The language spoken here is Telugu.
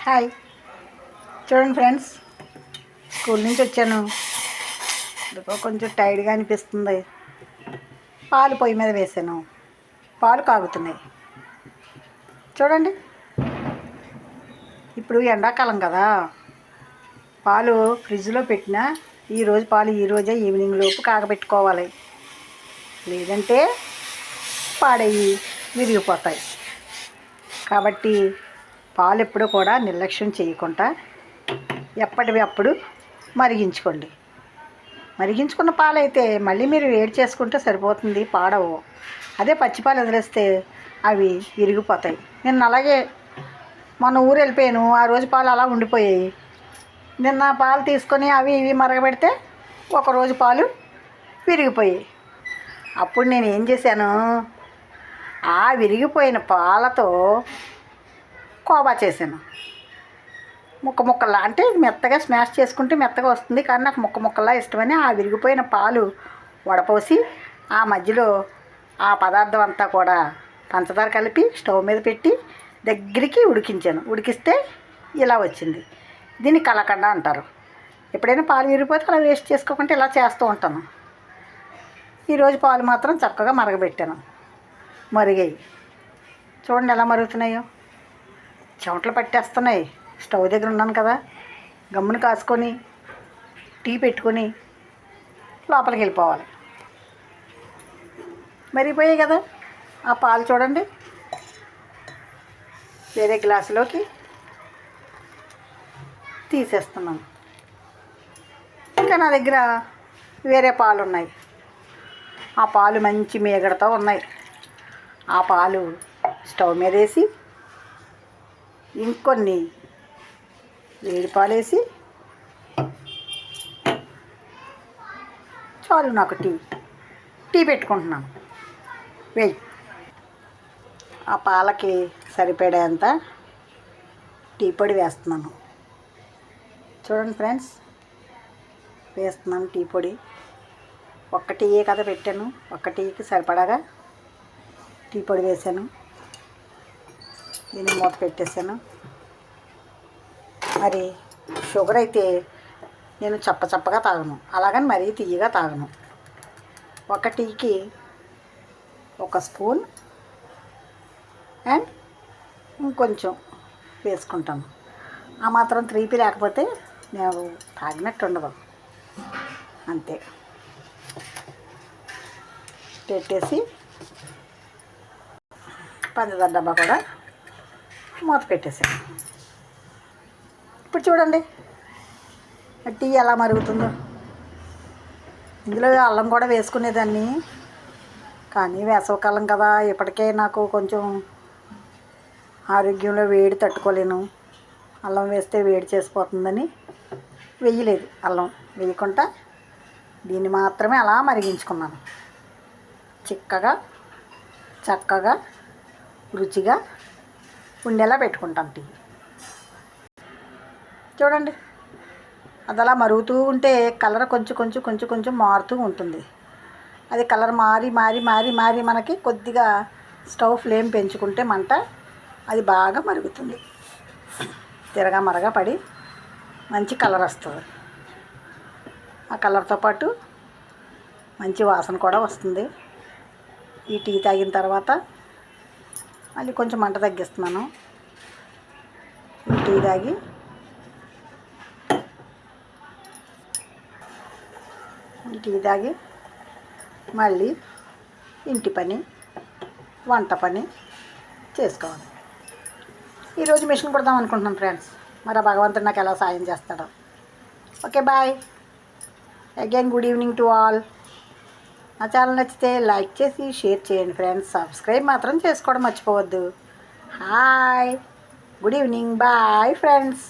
హాయ్, చూడండి ఫ్రెండ్స్, స్కూల్ నుంచి వచ్చాను. ఎందుకో కొంచెం టైర్డ్గా అనిపిస్తుంది. పాలు పొయ్యి మీద వేసాను. పాలు కాగుతున్నాయి. చూడండి, ఇప్పుడు ఎండాకాలం కదా, పాలు ఫ్రిడ్జ్లో పెట్టినా ఈరోజు పాలు ఈరోజే ఈవినింగ్ లోపు కాగబెట్టుకోవాలి. లేదంటే పాడయ్యి విరిగిపోతాయి. కాబట్టి పాలు ఎప్పుడు కూడా నిర్లక్ష్యం చేయకుండా ఎప్పటివి అప్పుడు మరిగించుకోండి. మరిగించుకున్న పాలు అయితే మళ్ళీ మీరు వేడి చేసుకుంటే సరిపోతుంది, పాడవు. అదే పచ్చిపాలు వదిలేస్తే అవి విరిగిపోతాయి. నిన్న అలాగే మొన్న ఊరు వెళ్ళిపోయాను, ఆ రోజు పాలు అలా ఉండిపోయాయి. నిన్న పాలు తీసుకొని అవి ఇవి మరగబెడితే ఒకరోజు పాలు విరిగిపోయాయి. అప్పుడు నేను ఏం చేశాను, ఆ విరిగిపోయిన పాలతో కోవా చేశాను. ముక్క ముక్కల్లా, అంటే మెత్తగా స్మాష్ చేసుకుంటే మెత్తగా వస్తుంది, కానీ నాకు ముక్క ముక్కల్లా ఇష్టమని ఆ విరిగిపోయిన పాలు వడపోసి ఆ మధ్యలో ఆ పదార్థం అంతా కూడా పంచదార కలిపి స్టవ్ మీద పెట్టి దగ్గరికి ఉడికించాను. ఉడికిస్తే ఇలా వచ్చింది. దీన్ని కలకండ అంటారు. ఎప్పుడైనా పాలు విరిగిపోతే అలా వేస్ట్ చేసుకోకుండా ఇలా చేస్తూ ఉంటాను. ఈరోజు పాలు మాత్రం చక్కగా మరగబెట్టాను. మరిగాయి. చూడండి ఎలా మరుగుతున్నాయో. చెమటలు పట్టేస్తున్నాయి. స్టవ్ దగ్గర ఉన్నాను కదా, గమ్మున కాసుకొని టీ పెట్టుకొని లోపలికి వెళ్ళిపోవాలి. మరిగిపోయాయి కదా. ఆ పాలు చూడండి, వేరే గ్లాసులోకి తీసేస్తున్నాను. ఇంకా నా దగ్గర వేరే పాలు ఉన్నాయి. ఆ పాలు మంచి మీగడతో ఉన్నాయి. ఆ పాలు స్టవ్ మీద వేసి ఇంకొన్ని వేడి పాలు వేసి, చాలు నాకు టీ పెట్టుకుంటున్నాను. వేయి. ఆ పాలకి సరిపడేంత టీ పొడి వేస్తున్నాను. చూడండి ఫ్రెండ్స్, వేస్తున్నాను టీ పొడి. ఒక్క టీయే కదా పెట్టాను, ఒక్క టీకి సరిపడగా టీ పొడి వేసాను. దీన్ని మూత పెట్టేసాను. మరి షుగర్ అయితే నేను చప్పగా తాగను, అలాగని మరీ తీయగా తాగను. ఒక టీకి ఒక స్పూన్ అండ్ ఇంకొంచెం వేసుకుంటాను. ఆ మాత్రం 3p లేకపోతే నేను తాగినట్టు ఉండదు. అంతే. పెట్టేసి పంచదార డబ్బా కూడా మూత పెట్టేసాను. ఇప్పుడు చూడండి టీ ఎలా మరుగుతుందో. ఇందులో అల్లం కూడా వేసుకునేదాన్ని, కానీ వేసవికాలం కదా, ఇప్పటికే నాకు కొంచెం ఆరోగ్యంలో వేడి తట్టుకోలేను. అల్లం వేస్తే వేడి చేసిపోతుందని వేయలేదు. అల్లం వేయకుండా దీన్ని మాత్రమే అలా మరిగించుకున్నాను. చిక్కగా చక్కగా రుచిగా ఉండేలా పెట్టుకుంటాం టీ. చూడండి, అది అలా మరుగుతూ ఉంటే కలర్ కొంచెం మారుతూ ఉంటుంది. అది కలర్ మారి మనకి కొద్దిగా స్టవ్ ఫ్లేమ్ పెంచుకుంటే మంట అది బాగా మరుగుతుంది. మరగా పడి మంచి కలర్ వస్తుంది. ఆ కలర్తో పాటు మంచి వాసన కూడా వస్తుంది. ఈ టీ తాగిన తర్వాత మళ్ళీ కొంచెం మంట తగ్గిస్తున్నాను. ఈ టీ తాగి మళ్ళీ ఇంటి పని, వంట పని చేసుకోవాలి. ఈరోజు మిషన్ కుడదాం అనుకుంటున్నాను ఫ్రెండ్స్. మరి ఆ భగవంతుడు నాకు ఎలా సాయం చేస్తాడో. Okay, bye again. Good evening to all. నా ఛానల్ నచ్చితే లైక్ చేసి షేర్ చేయండి ఫ్రెండ్స్. సబ్స్క్రైబ్ మాత్రం చేసుకోవడం మర్చిపోవద్దు. Hi, good evening, bye friends.